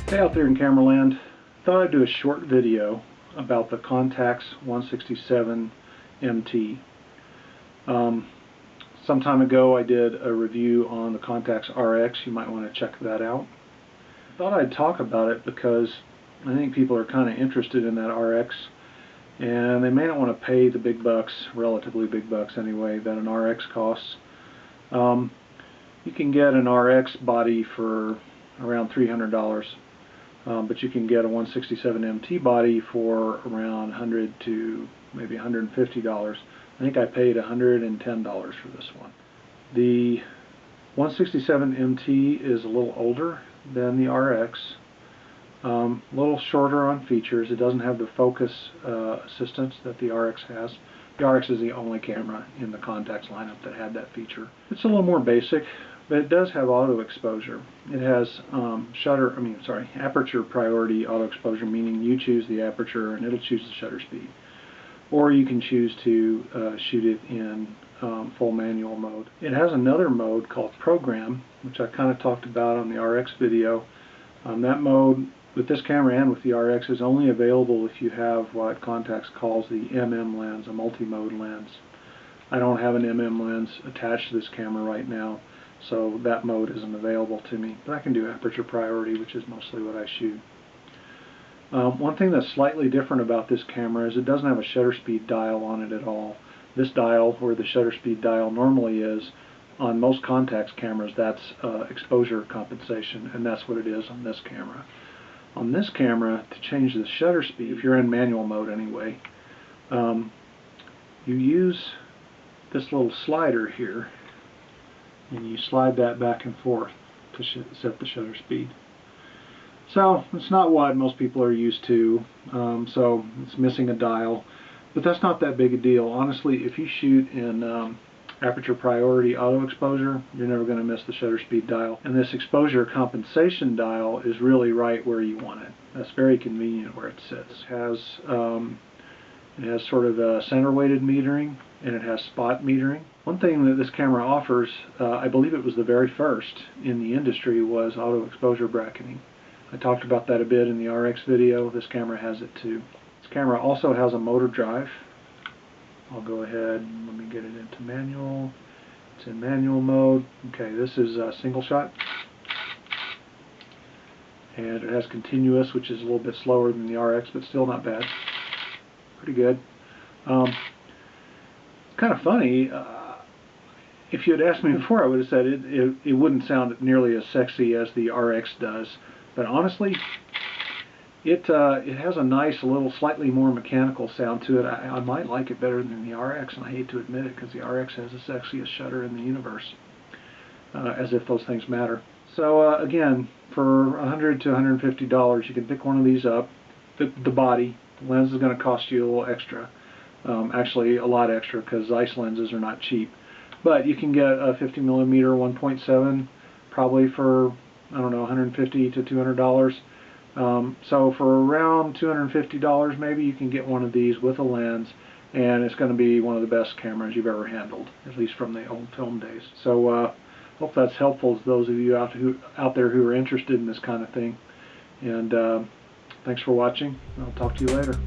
Hey out there in cameraland, thought I'd do a short video about the Contax 167 MT. Some time ago I did a review on the Contax RX. You might want to check that out. I thought I'd talk about it because I think people are kind of interested in that RX, and they may not want to pay the big bucks, relatively big bucks anyway, that an RX costs. You can get an RX body for around $300. But you can get a 167 MT body for around $100 to maybe $150. I think I paid $110 for this one. The 167 MT is a little older than the RX, a little shorter on features. It doesn't have the focus assistance that the RX has. The RX is the only camera in the Contax lineup that had that feature. It's a little more basic, but it does have auto exposure. It has aperture priority auto exposure, meaning you choose the aperture and it'll choose the shutter speed. Or you can choose to shoot it in full manual mode. It has another mode called program, which I kind of talked about on the RX video. That mode with this camera and with the RX is only available if you have what Contax calls the MM lens, a multi-mode lens. I don't have an MM lens attached to this camera right now, so that mode isn't available to me, but I can do aperture priority, which is mostly what I shoot. One thing that's slightly different about this camera is it doesn't have a shutter speed dial on it at all. This dial, where the shutter speed dial normally is, on most Contax cameras, that's exposure compensation, and that's what it is on this camera. On this camera, to change the shutter speed, if you're in manual mode anyway, you use this little slider here, and you slide that back and forth to set the shutter speed. So it's not what most people are used to, so it's missing a dial, but that's not that big a deal. Honestly, if you shoot in aperture priority auto exposure, you're never going to miss the shutter speed dial. And this exposure compensation dial is really right where you want it. That's very convenient where it sits. It has sort of a center weighted metering, and it has spot metering. One thing that this camera offers, I believe it was the very first in the industry, was auto exposure bracketing. I talked about that a bit in the RX video. This camera has it too. This camera also has a motor drive. I'll go ahead and let me get it into manual. It's in manual mode. Okay, this is a single shot. And it has continuous, which is a little bit slower than the RX, but still not bad. Pretty good. It's kind of funny. If you had asked me before, I would have said it wouldn't sound nearly as sexy as the RX does. But honestly, it has a nice, little, slightly more mechanical sound to it. I might like it better than the RX, and I hate to admit it because the RX has the sexiest shutter in the universe. As if those things matter. So again, for $100 to $150, you can pick one of these up. The body, the lens is going to cost you a little extra. Actually, a lot extra, because Zeiss lenses are not cheap. But you can get a 50mm 1.7 probably for, I don't know, $150 to $200. So for around $250 maybe you can get one of these with a lens, and it's going to be one of the best cameras you've ever handled, at least from the old film days. So hope that's helpful to those of you out there who are interested in this kind of thing. And thanks for watching. I'll talk to you later.